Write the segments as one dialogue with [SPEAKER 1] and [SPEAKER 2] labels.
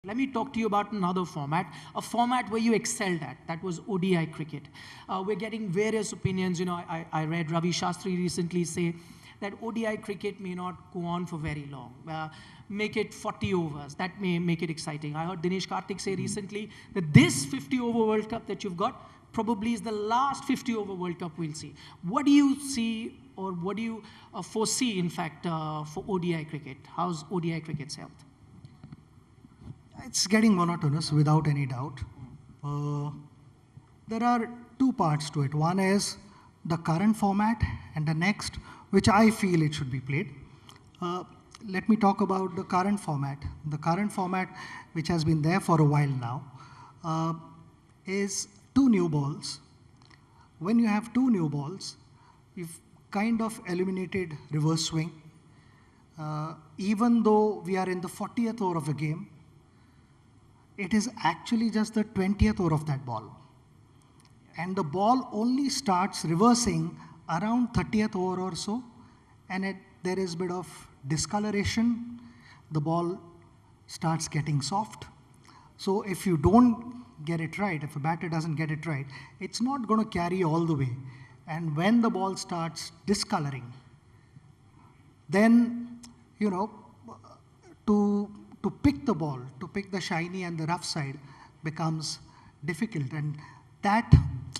[SPEAKER 1] Let me talk to you about another format, a format where you excelled at. That was ODI cricket. We're getting various opinions. I read Ravi Shastri recently say that ODI cricket may not go on for very long. Make it 40 overs. That may make it exciting. I heard Dinesh Karthik say recently that this 50-over World Cup that you've got probably is the last 50-over World Cup we'll see. What do you see, or what do you foresee, in fact, for ODI cricket? How's ODI cricket's health?
[SPEAKER 2] It's getting monotonous without any doubt. There are two parts to it. One is the current format, and the next, which I feel it should be played. Let me talk about the current format. The current format, which has been there for a while now, is two new balls. When you have two new balls, you've kind of eliminated reverse swing. Even though we are in the 40th over of the game, it is actually just the 20th over of that ball. And the ball only starts reversing around 30th over or so, and there is a bit of discoloration. The ball starts getting soft. So if you don't get it right, if a batter doesn't get it right, it's not going to carry all the way. And when the ball starts discoloring, then, to pick the ball, to pick the shiny and the rough side becomes difficult. And that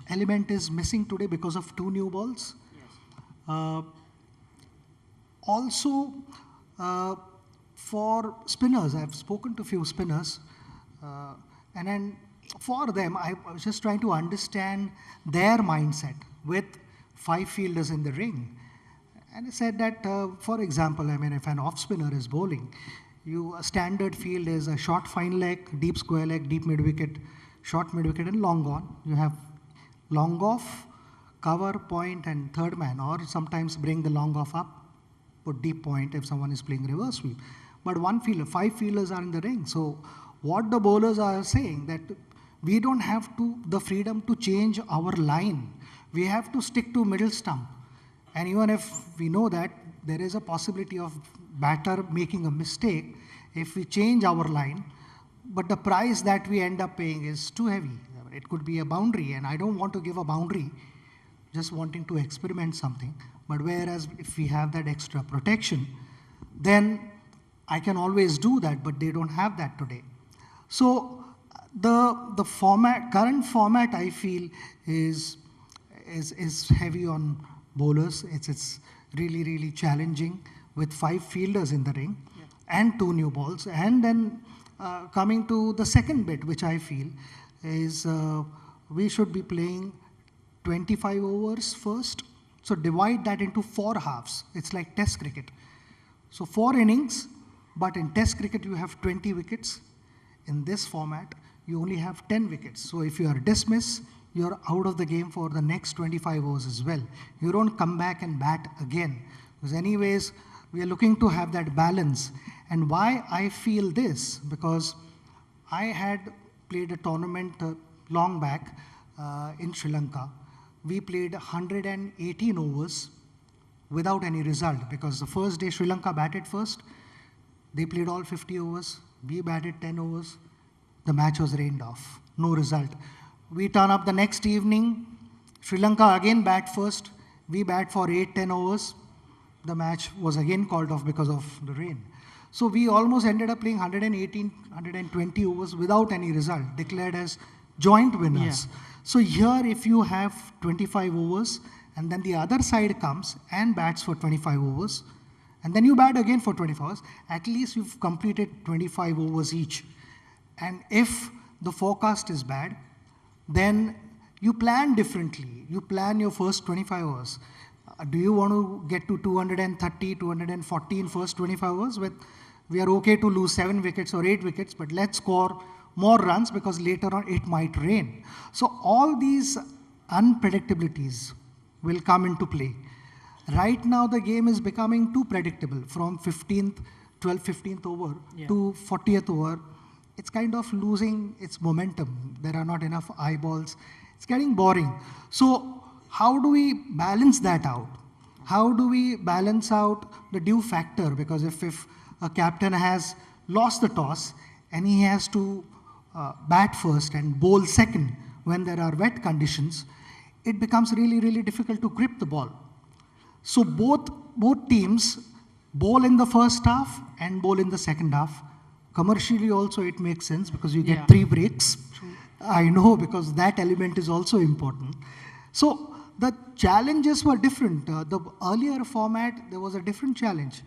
[SPEAKER 2] element is missing today because of two new balls. Yes. Also, for spinners, I've spoken to a few spinners, and then for them, I was just trying to understand their mindset with 5 fielders in the ring. And I said that, for example, if an off spinner is bowling, a standard field is a short fine leg, deep square leg, deep mid wicket, short mid wicket, and long on. You have long off, cover, point, and third man, or sometimes bring the long off up, put deep point if someone is playing reverse sweep. But 5 fielders are in the ring. So what the bowlers are saying, that we don't have the freedom to change our line. We have to stick to middle stump. And even if we know that there is a possibility of batter making a mistake if we change our line, but the price that we end up paying is too heavy. It could be a boundary, and I don't want to give a boundary, just wanting to experiment something. But whereas if we have that extra protection, then I can always do that, but they don't have that today. So the current format, I feel, is heavy on bowlers. It's really, really challenging with 5 fielders in the ring, yeah, and 2 new balls. And then coming to the second bit, which I feel is we should be playing 25 overs first. So divide that into 4 halves. It's like test cricket. So 4 innings, but in test cricket you have 20 wickets. In this format, you only have 10 wickets. So if you are dismissed, you're out of the game for the next 25 overs as well. You don't come back and bat again. Because anyways, we are looking to have that balance. And why I feel this, because I had played a tournament long back in Sri Lanka. We played 118 overs without any result, because the first day Sri Lanka batted first. They played all 50 overs. We batted 10 overs. The match was rained off. No result. We turn up the next evening. Sri Lanka again bat first. We bat for 8-10 overs. The match was again called off because of the rain. So we almost ended up playing 118, 120 overs without any result, declared as joint winners. Yeah. So here, if you have 25 overs, and then the other side comes and bats for 25 overs, and then you bat again for 25 overs, at least you've completed 25 overs each. And if the forecast is bad, then you plan differently. You plan your first 25 overs. Do you want to get to 230, 240 in first 25 overs? We are okay to lose 7 wickets or 8 wickets, but let's score more runs because later on it might rain. So all these unpredictabilities will come into play. Right now the game is becoming too predictable. From 12th, 15th over, yeah, to 40th over, it's kind of losing its momentum. There are not enough eyeballs. It's getting boring. So how do we balance that out? How do we balance out the due factor? Because if a captain has lost the toss and he has to bat first and bowl second when there are wet conditions, it becomes really, really difficult to grip the ball. So both teams bowl in the first half and bowl in the second half. Commercially also it makes sense because you get 3 breaks.
[SPEAKER 1] True.
[SPEAKER 2] I know, because that element is also important. So the challenges were different. The earlier format, there was a different challenge.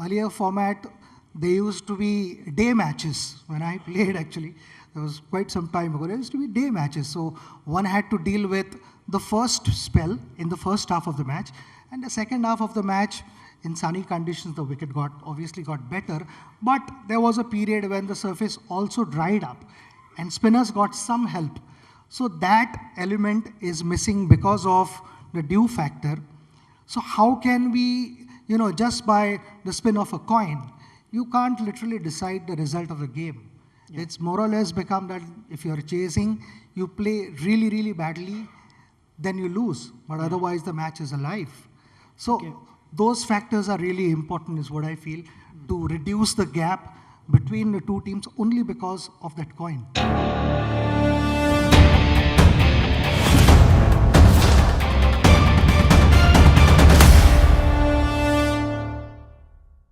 [SPEAKER 2] Earlier format, they used to be day matches. When I played, actually, there was quite some time ago, there used to be day matches. So one had to deal with the first spell in the first half of the match, and the second half of the match, in sunny conditions, the wicket obviously got better, but there was a period when the surface also dried up and spinners got some help. So that element is missing because of the dew factor. So how can we, just by the spin of a coin, you can't literally decide the result of the game. Yeah. It's more or less become that if you're chasing, you play really, really badly, then you lose. But otherwise, the match is alive. So those factors are really important, is what I feel, to reduce the gap between the two teams only because of that coin.